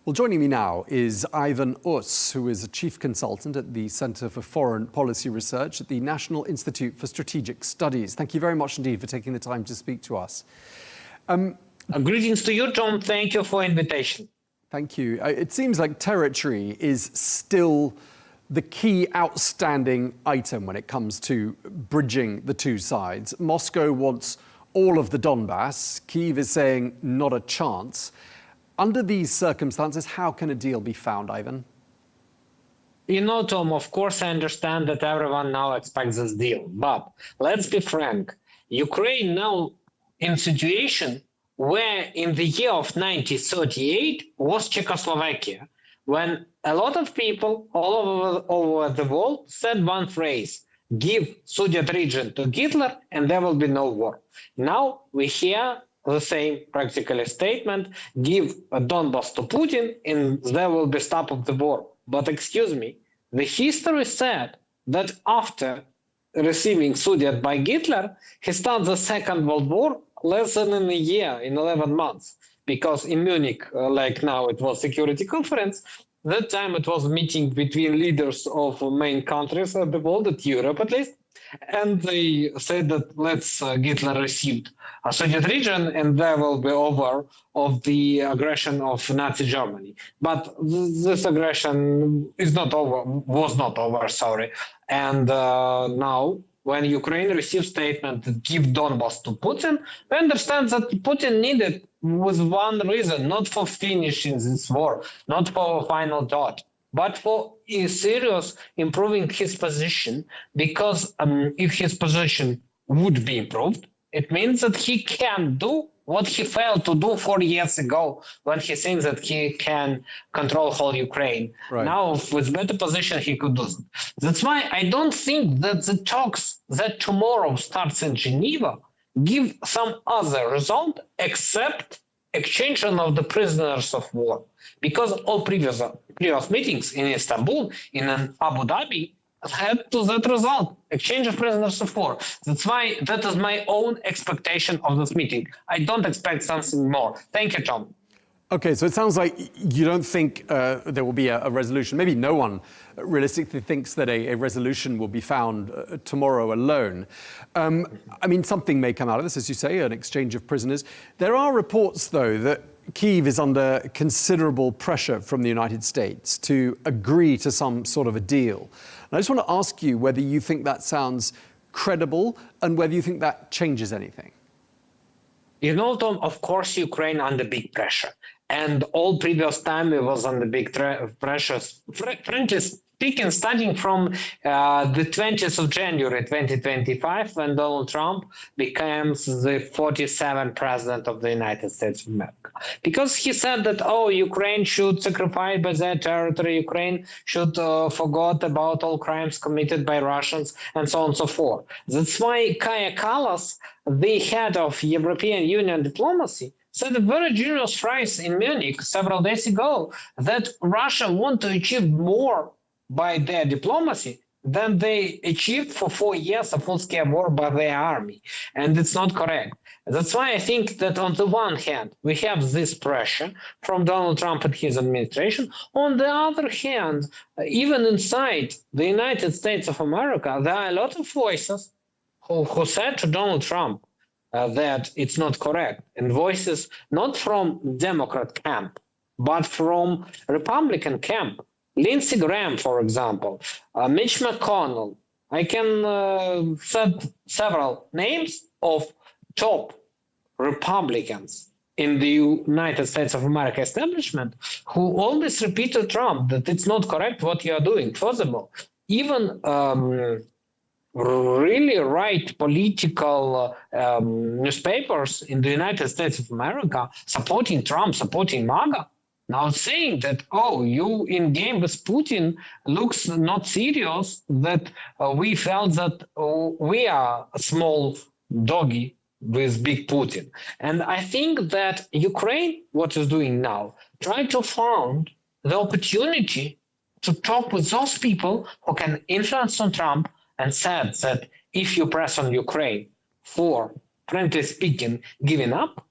Well, joining me now is Ivan Us, who is a chief consultant at the Center for Foreign Policy Research at the National Institute for Strategic Studies. Thank you very much indeed for taking the time to speak to us. Greetings to you, Tom. Thank you for the invitation. Thank you. It seems like territory is still the key outstanding item when it comes to bridging the two sides. Moscow wants all of the Donbass. Kyiv is saying not a chance. Under these circumstances, how can a deal be found, Ivan? You know, Tom, of course, I understand that everyone now expects this deal. But let's be frank. Ukraine now in a situation where in the year of 1938 was Czechoslovakia, when a lot of people all over the world said one phrase: give Soviet region to Hitler and there will be no war. Now we hear the same practically statement: give Donbass to Putin and there will be stop of the war. But excuse me, the history said that after receiving Soviet by Hitler, he started the Second World War less than in a year, in 11 months. Because in Munich, like now it was Security Conference, that time it was a meeting between leaders of main countries of the world, at Europe at least, and they said that Hitler received a Soviet region and there will be over of the aggression of Nazi Germany. But this aggression was not over, sorry. And now, when Ukraine received statement to give Donbass to Putin, we understand that Putin needed with one reason: not for finishing this war, not for a final thought, but for serious improving his position. Because if his position would be improved, it means that he can do what he failed to do 4 years ago, when he thinks that he can control whole Ukraine. Right. Now, with better position, he could do that. That's why I don't think that the talks that tomorrow starts in Geneva give some other result except exchange of the prisoners of war. Because all previous meetings in Istanbul, in Abu Dhabi, had to that result: exchange of prisoners of war. That's why that is my own expectation of this meeting. I don't expect something more. Thank you, Tom. Okay, so it sounds like you don't think there will be a resolution. Maybe no one realistically thinks that a resolution will be found tomorrow alone. I mean, something may come out of this, as you say, an exchange of prisoners. There are reports, though, that Kyiv is under considerable pressure from the United States to agree to some sort of a deal. And I just want to ask you whether you think that sounds credible and whether you think that changes anything. You know, Tom, of course, Ukraine under big pressure. And all previous time it was under big pressure. Frankly speaking, starting from the 20th of January 2025, when Donald Trump becomes the 47th president of the United States of America. Because he said that, Ukraine should sacrifice by their territory, Ukraine should forget about all crimes committed by Russians, and so on and so forth. That's why Kaja Kallas, the head of European Union diplomacy, said a very generous phrase in Munich several days ago, that Russia want to achieve more by their diplomacy than they achieved for 4 years of full-scale war by their army. And it's not correct. That's why I think that on the one hand, we have this pressure from Donald Trump and his administration. On the other hand, even inside the United States of America, there are a lot of voices who said to Donald Trump that it's not correct. And voices not from Democrat camp, but from Republican camp. Lindsey Graham, for example, Mitch McConnell. I can set several names of top Republicans in the United States of America establishment who always repeat to Trump that it's not correct what you are doing. Furthermore, even really right political newspapers in the United States of America supporting Trump, supporting MAGA, now saying that, you in game with Putin looks not serious, that we felt that we are a small doggy with big Putin. And I think that Ukraine, what is doing now, try to find the opportunity to talk with those people who can influence on Trump, and said that if you press on Ukraine for, frankly speaking, giving up,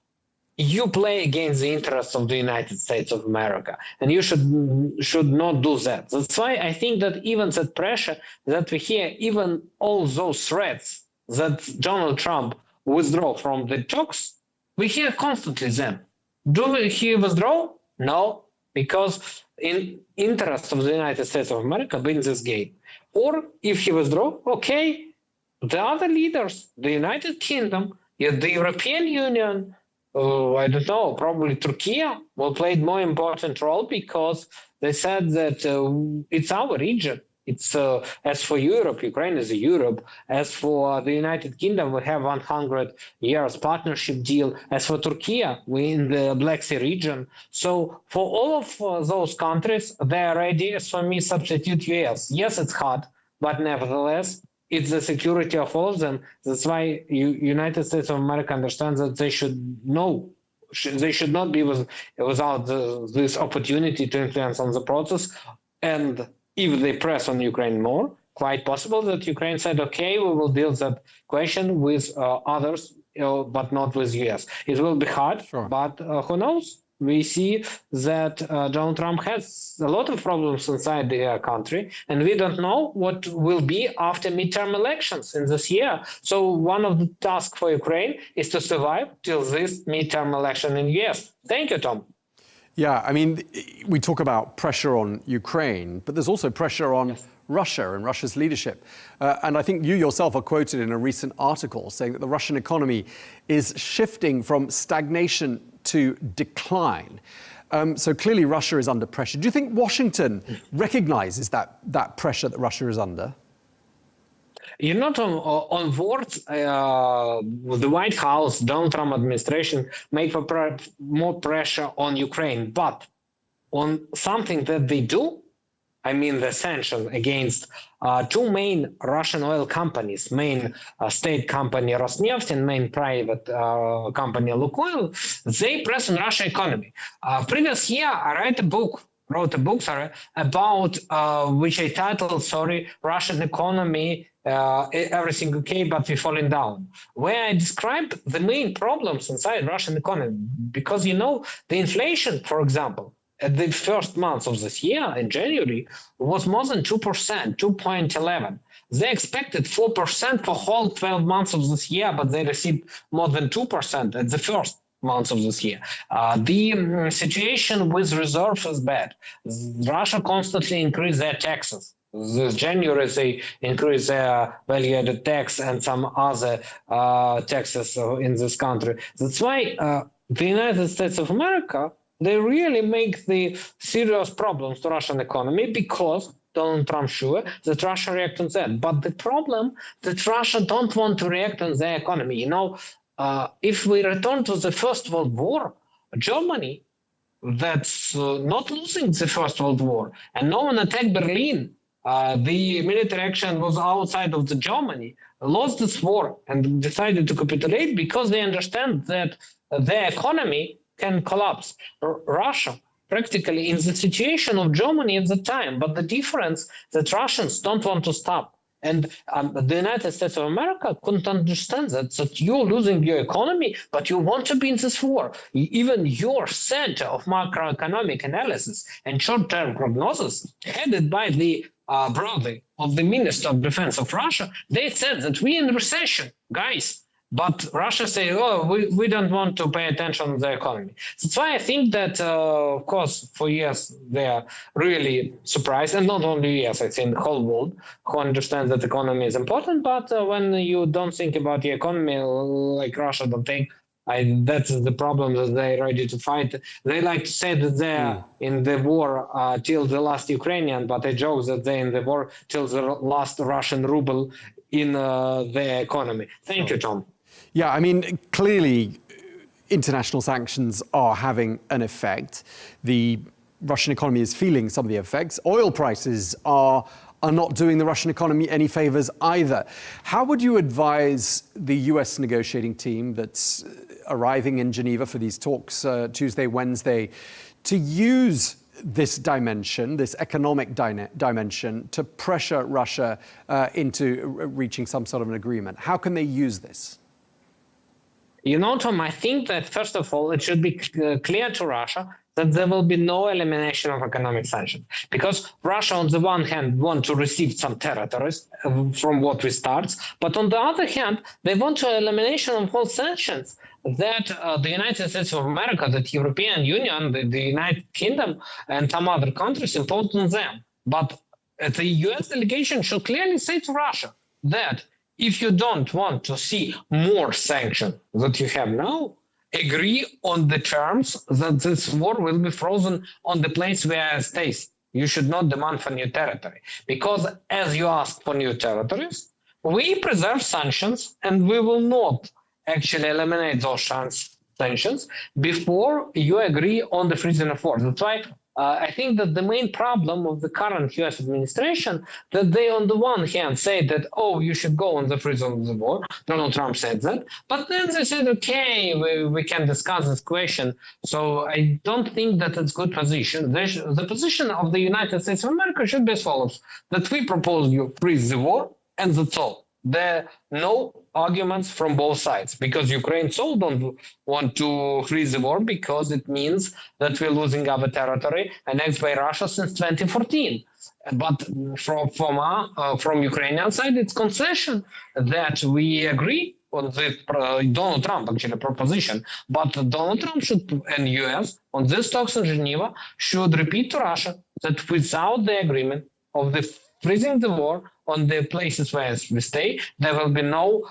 you play against the interests of the United States of America, and you should not do that. That's why I think that even that pressure that we hear, even all those threats that Donald Trump withdraw from the talks, we hear constantly them. Do he withdraw? No, because in interest of the United States of America wins this game. Or if he withdraw, okay, the other leaders, the United Kingdom, the European Union, I don't know, probably Turkey will play a more important role because they said that it's our region. It's as for Europe, Ukraine is a Europe. As for the United Kingdom, we have 100 years partnership deal. As for Turkey, we're in the Black Sea region. So for all of those countries, they are ready. As for me, substitute US. Yes, it's hard, but nevertheless, it's the security of all of them. That's why United States of America understands that they should know, they should not be without this opportunity to influence on the process. And if they press on Ukraine more, quite possible that Ukraine said, okay, we will deal that question with others, but not with US. It will be hard, Sure. but who knows? We see that Donald Trump has a lot of problems inside the country, and we don't know what will be after midterm elections in this year. So one of the tasks for Ukraine is to survive till this midterm election in the US. Thank you, Tom. Yeah, I mean, we talk about pressure on Ukraine, but there's also pressure on Russia and Russia's leadership. And I think you yourself are quoted in a recent article saying that the Russian economy is shifting from stagnation to decline. So clearly Russia is under pressure. Do you think Washington recognizes that pressure that Russia is under? You're not on words. The White House, Donald Trump administration make more pressure on Ukraine, but on something that they do, I mean the sanctions against two main Russian oil companies, main state company Rosneft and main private company Lukoil, they press on Russian economy. Previous year, I wrote a book about which I titled, Russian economy, everything okay, but we're falling down, where I described the main problems inside Russian economy. Because, the inflation, for example, at the first month of this year, in January, was more than 2%, 2.11. They expected 4% for whole 12 months of this year, but they received more than 2% at the first months of this year. The situation with reserves is bad. Russia constantly increased their taxes. This January, they increased their value-added tax and some other taxes in this country. That's why the United States of America, they really make the serious problems to Russian economy because Donald Trump sure that Russia react on that. But the problem that Russia don't want to react on their economy. If we return to the First World War, Germany, that's not losing the First World War, and no one attacked Berlin. The military action was outside of the Germany, lost this war and decided to capitulate because they understand that their economy can collapse. Russia, practically in the situation of Germany at the time, but the difference that Russians don't want to stop. And the United States of America couldn't understand that you're losing your economy, but you want to be in this war. Even your center of macroeconomic analysis and short-term prognosis, headed by the brother of the Minister of Defense of Russia, they said that we're in recession, guys. But Russia say, we don't want to pay attention to the economy. That's why I think that, of course, for years, they are really surprised. And not only US, I think the whole world who understands that economy is important. But when you don't think about the economy like Russia don't think, that's the problem that they're ready to fight. They like to say that they're in the war till the last Ukrainian, but I joke that they're in the war till the last Russian ruble in their economy. Thank you, Tom. Yeah, I mean, clearly, international sanctions are having an effect. The Russian economy is feeling some of the effects. Oil prices are not doing the Russian economy any favors either. How would you advise the US negotiating team that's arriving in Geneva for these talks Tuesday, Wednesday, to use this dimension, this economic dimension, to pressure Russia into reaching some sort of an agreement? How can they use this? Tom, I think that first of all, it should be clear to Russia that there will be no elimination of economic sanctions. Because Russia, on the one hand, want to receive some territories from what we start, but on the other hand, they want to elimination of all sanctions that the United States of America, the European Union, the United Kingdom, and some other countries imposed on them. But the US delegation should clearly say to Russia that if you don't want to see more sanctions that you have now, agree on the terms that this war will be frozen on the place where it stays. You should not demand for new territory. Because as you ask for new territories, we preserve sanctions and we will not actually eliminate those sanctions before you agree on the freezing of war. That's why I think that the main problem of the current US administration, that they on the one hand say that, oh, you should go on the freezing of the war. Donald Trump said that. But then they said, okay, we can discuss this question. So I don't think that it's good position. The position of the United States of America should be as follows, that we propose you freeze the war and that's all. There are no arguments from both sides because Ukraine so don't want to freeze the war because it means that we're losing our territory annexed by Russia since 2014. But from Ukrainian side, it's concession that we agree on the Donald Trump actually proposition. But Donald Trump should and US on these talks in Geneva should repeat to Russia that without the agreement of the freezing the war on the places where we stay, there will be no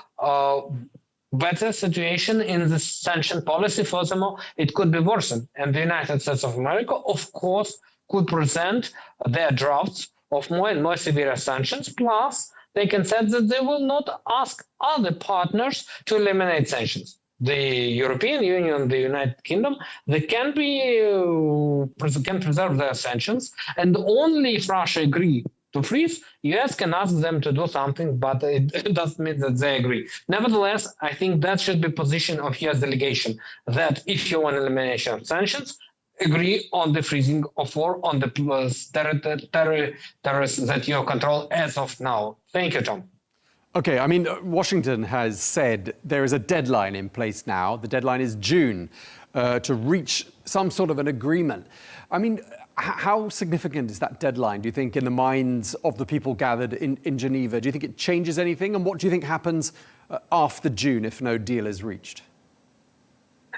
better situation in the sanction policy. Furthermore, it could be worsened. And the United States of America, of course, could present their drafts of more and more severe sanctions. Plus, they can say that they will not ask other partners to eliminate sanctions. The European Union, the United Kingdom, they can preserve their sanctions, and only if Russia agree to freeze, US can ask them to do something, but it doesn't mean that they agree. Nevertheless, I think that should be position of US delegation, that if you want elimination of sanctions, agree on the freezing of war on the terrorists that you control as of now. Thank you, Tom. Okay, I mean, Washington has said there is a deadline in place now. The deadline is June to reach some sort of an agreement. I mean, how significant is that deadline, do you think, in the minds of the people gathered in Geneva? Do you think it changes anything? And what do you think happens after June if no deal is reached?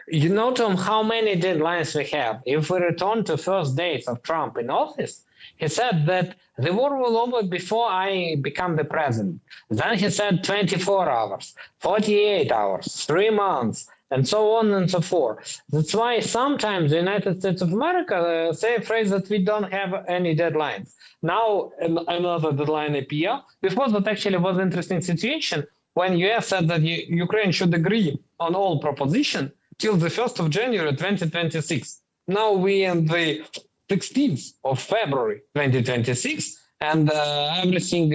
You know, Tom, how many deadlines we have? If we return to first days of Trump in office, he said that the war will over before I become the president. Then he said 24 hours, 48 hours, 3 months, and so on and so forth. That's why sometimes the United States of America say a phrase that we don't have any deadlines. Now another deadline appear. Before that actually was an interesting situation when US said that Ukraine should agree on all proposition till the 1st of January 2026. Now we in the 16th of February 2026, and everything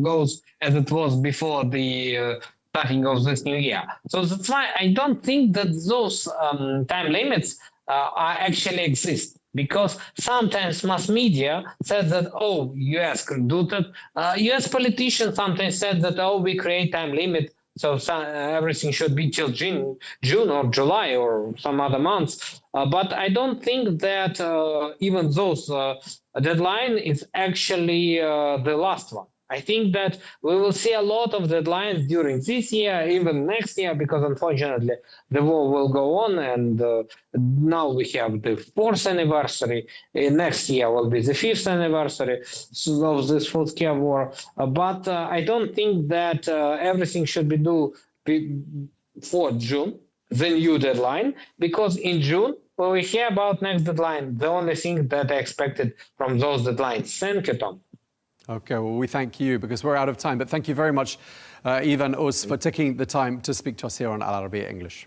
goes as it was before the starting of this new year. So that's why I don't think that those time limits actually exist, because sometimes mass media says that, oh, US could do that. US politicians sometimes said that, oh, we create time limit, so everything should be till June or July or some other months. But I don't think that even those deadline is actually the last one. I think that we will see a lot of deadlines during this year, even next year, because unfortunately the war will go on. And now we have the 4th anniversary. Next year will be the 5th anniversary of this full-scale war. But I don't think that everything should be due before June, the new deadline, because in June, when we hear about next deadline, the only thing that I expected from those deadlines. Thank you, Tom. Okay, well, we thank you because we're out of time. But thank you very much, Ivan Us, for taking the time to speak to us here on Al Arabiya English.